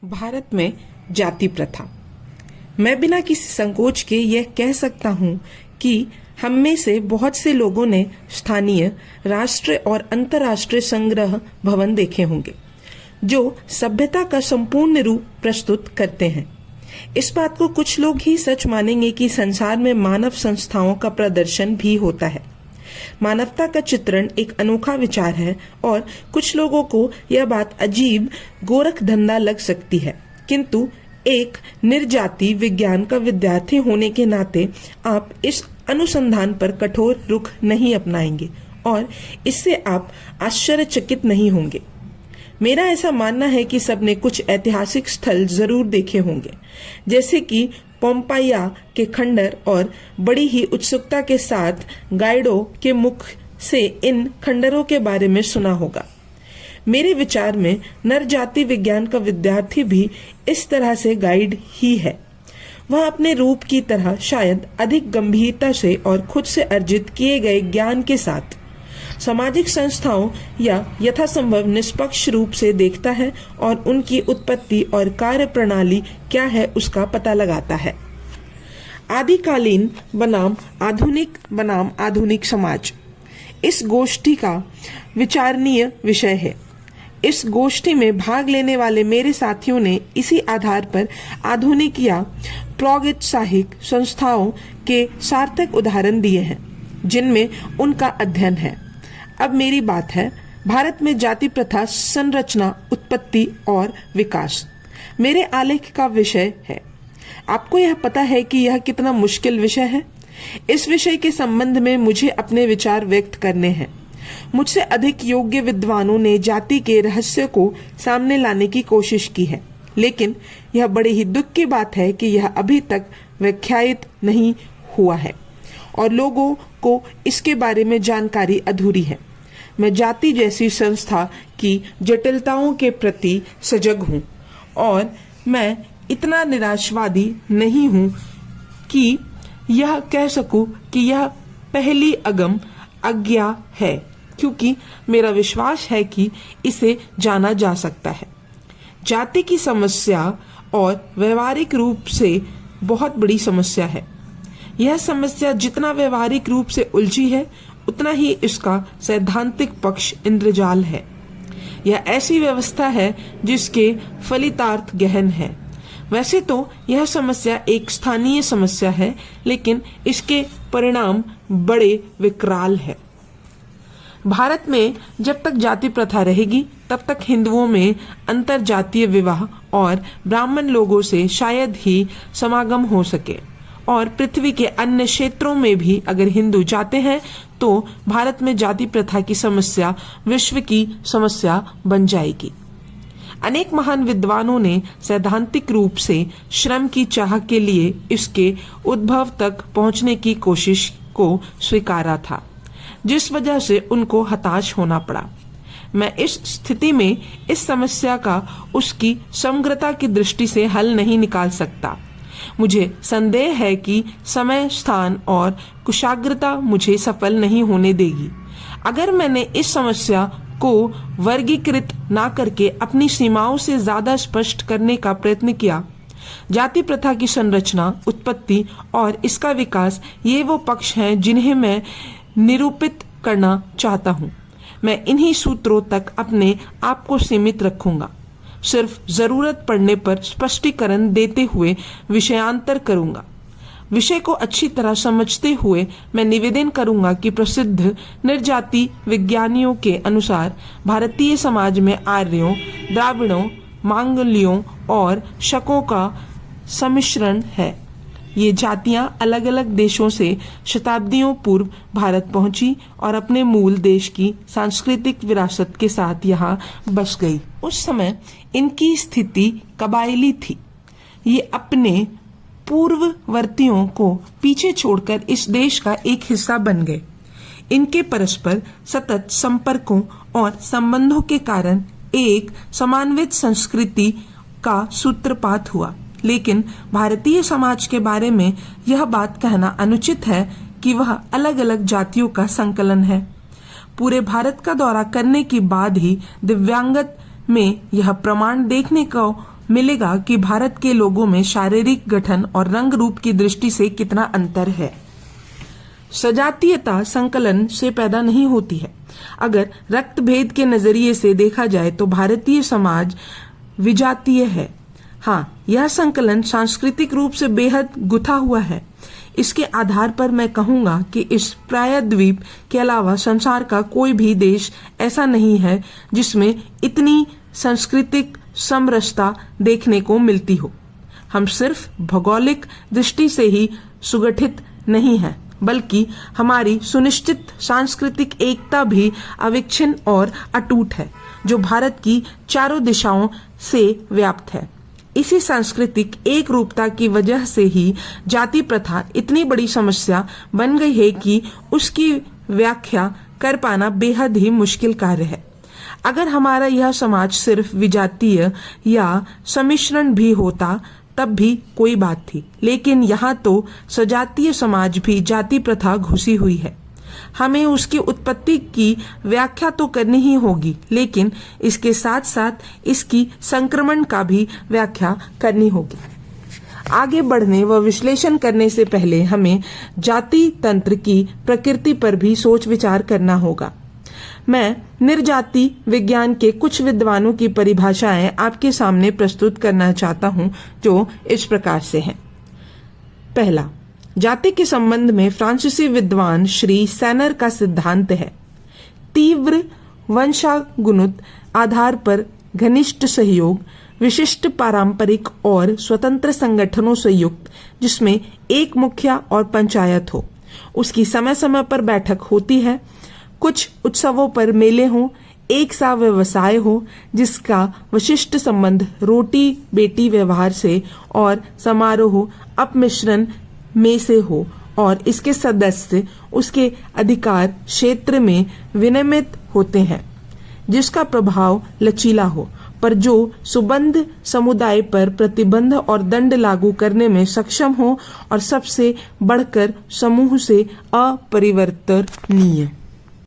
भारत में जाति प्रथा। मैं बिना किसी संकोच के यह कह सकता हूँ कि हम में से बहुत से लोगों ने स्थानीय, राष्ट्रीय और अंतर्राष्ट्रीय संग्रह भवन देखे होंगे जो सभ्यता का संपूर्ण रूप प्रस्तुत करते हैं। इस बात को कुछ लोग ही सच मानेंगे कि संसार में मानव संस्थाओं का प्रदर्शन भी होता है। मानवता का चित्रण एक अनोखा विचार है और कुछ लोगों को यह बात अजीब गोरख धंधा लग सकती है, किंतु एक निर्जाति विज्ञान का विद्यार्थी होने के नाते आप इस अनुसंधान पर कठोर रुख नहीं अपनाएंगे और इससे आप आश्चर्यचकित नहीं होंगे। मेरा ऐसा मानना है कि सबने कुछ ऐतिहासिक स्थल जरूर देखे होंगे, जैसे कि पोम्पाया के खंडर, और बड़ी ही उत्सुकता के साथ गाइडों के मुख से इन खंडरों के बारे में सुना होगा। मेरे विचार में नरजाति विज्ञान का विद्यार्थी भी इस तरह से गाइड ही है। वह अपने रूप की तरह शायद अधिक गंभीरता से और खुद से अर्जित किए गए ज्ञान के साथ सामाजिक संस्थाओं या यथासंभव निष्पक्ष रूप से देखता है और उनकी उत्पत्ति और कार्य प्रणाली क्या है उसका पता लगाता है। आदिकालीन बनाम आधुनिक समाज इस गोष्ठी का विचारणीय विषय है। इस गोष्ठी में भाग लेने वाले मेरे साथियों ने इसी आधार पर आधुनिक या प्रागैतिहासिक संस्थाओं के सार्थक उदाहरण दिए हैं जिनमें उनका अध्ययन है। अब मेरी बात है भारत में जाति प्रथा संरचना, उत्पत्ति और विकास मेरे आलेख का विषय है। आपको यह पता है कि यह कितना मुश्किल विषय है। इस विषय के संबंध में मुझे अपने विचार व्यक्त करने हैं। मुझसे अधिक योग्य विद्वानों ने जाति के रहस्य को सामने लाने की कोशिश की है, लेकिन यह बड़े ही दुख की बात है कि यह अभी तक व्याख्यायित नहीं हुआ है और लोगों को इसके बारे में जानकारी अधूरी है। मैं जाति जैसी संस्था की जटिलताओं के प्रति सजग हूँ और मैं इतना निराशवादी नहीं हूँ कि यह कह सकूं कि यह पहली अगम अज्ञा है, क्योंकि मेरा विश्वास है कि इसे जाना जा सकता है। जाति की समस्या और व्यवहारिक रूप से बहुत बड़ी समस्या है। यह समस्या जितना व्यवहारिक रूप से उलझी है उतना ही इसका सैद्धांतिक पक्ष इंद्रजाल है। यह ऐसी व्यवस्था है जिसके फलितार्थ गहन है। वैसे तो यह समस्या एक स्थानीय समस्या है, लेकिन इसके परिणाम बड़े विकराल है। भारत में जब तक जाति प्रथा रहेगी तब तक हिंदुओं में अंतर जातीय विवाह और ब्राह्मण लोगों से शायद ही समागम हो सके, और पृथ्वी के अन्य क्षेत्रों में भी अगर हिंदू जाते हैं तो भारत में जाति प्रथा की समस्या विश्व की समस्या बन जाएगी। अनेक महान विद्वानों ने सैद्धांतिक रूप से श्रम की चाह के लिए इसके उद्भव तक पहुंचने की कोशिश को स्वीकारा था, जिस वजह से उनको हताश होना पड़ा। मैं इस स्थिति में इस समस्या का उसकी समग्रता की दृष्टि से हल नहीं निकाल सकता। मुझे संदेह है कि समय, स्थान और कुशाग्रता मुझे सफल नहीं होने देगी। अगर मैंने इस समस्या को वर्गीकृत ना करके अपनी सीमाओं से ज्यादा स्पष्ट करने का प्रयत्न किया, जाति प्रथा की संरचना, उत्पत्ति और इसका विकास ये वो पक्ष हैं जिन्हें मैं निरूपित करना चाहता हूँ। मैं इन्हीं सूत्रों तक अपने आप को सीमित रखूंगा। सिर्फ जरूरत पड़ने पर स्पष्टीकरण देते हुए विषयांतर करूंगा। विषय को अच्छी तरह समझते हुए मैं निवेदन करूंगा कि प्रसिद्ध निर्जाति विज्ञानियों के अनुसार भारतीय समाज में आर्यों, द्राविड़ों, मंगोलियों और शकों का सम्मिश्रण है। ये जातियां अलग अलग देशों से शताब्दियों पूर्व भारत पहुंची और अपने मूल देश की सांस्कृतिक विरासत के साथ यहाँ बस गई। उस समय इनकी स्थिति कबायली थी। ये अपने पूर्ववर्तियों को पीछे छोड़कर इस देश का एक हिस्सा बन गए। इनके परस्पर सतत संपर्कों और संबंधों के कारण एक समान्वित संस्कृति का सूत्रपात हुआ। लेकिन भारतीय समाज के बारे में यह बात कहना अनुचित है कि वह अलग अलग जातियों का संकलन है। पूरे भारत का दौरा करने के बाद ही दिव्यांगत में यह प्रमाण देखने को मिलेगा कि भारत के लोगों में शारीरिक गठन और रंग रूप की दृष्टि से कितना अंतर है। सजातीयता संकलन से पैदा नहीं होती है। अगर रक्त भेद के नजरिए से देखा जाए तो भारतीय समाज विजातीय है। हाँ, यह संकलन सांस्कृतिक रूप से बेहद गुथा हुआ है। इसके आधार पर मैं कहूंगा कि इस प्रायद्वीप के अलावा संसार का कोई भी देश ऐसा नहीं है जिसमें इतनी सांस्कृतिक समरसता देखने को मिलती हो। हम सिर्फ भौगोलिक दृष्टि से ही सुगठित नहीं हैं, बल्कि हमारी सुनिश्चित सांस्कृतिक एकता भी अविच्छिन्न और अटूट है, जो भारत की चारों दिशाओं से व्याप्त है। इसी सांस्कृतिक एक रूपता की वजह से ही जाति प्रथा इतनी बड़ी समस्या बन गई है कि उसकी व्याख्या कर पाना बेहद ही मुश्किल कार्य है। अगर हमारा यह समाज सिर्फ विजातीय या सम्मिश्रण भी होता तब भी कोई बात थी, लेकिन यहाँ तो सजातीय समाज भी जाति प्रथा घुसी हुई है। हमें उसकी उत्पत्ति की व्याख्या तो करनी ही होगी, लेकिन इसके साथ साथ इसकी संक्रमण का भी व्याख्या करनी होगी। आगे बढ़ने व विश्लेषण करने से पहले हमें जाति तंत्र की प्रकृति पर भी सोच विचार करना होगा। मैं निर्जाति विज्ञान के कुछ विद्वानों की परिभाषाएं आपके सामने प्रस्तुत करना चाहता हूं, जो इस प्रकार से हैं। पहला, जाति के संबंध में फ्रांसीसी विद्वान श्री सैनर का सिद्धांत है, तीव्र वंशानुगत आधार पर घनिष्ठ सहयोग, विशिष्ट पारंपरिक और स्वतंत्र संगठनों से युक्त, जिसमें एक मुखिया और पंचायत हो। उसकी समय समय पर बैठक होती है, कुछ उत्सवों पर मेले हों, एक सा व्यवसाय हो जिसका विशिष्ट संबंध रोटी बेटी व्यवहार से और समारोह अपमिश्रण में से हो, और इसके सदस्य उसके अधिकार क्षेत्र में विनियमित होते हैं, जिसका प्रभाव लचीला हो, पर जो सुबंध समुदाय पर प्रतिबंध और दंड लागू करने में सक्षम हो, और सबसे बढ़कर समूह से अपरिवर्तनीय।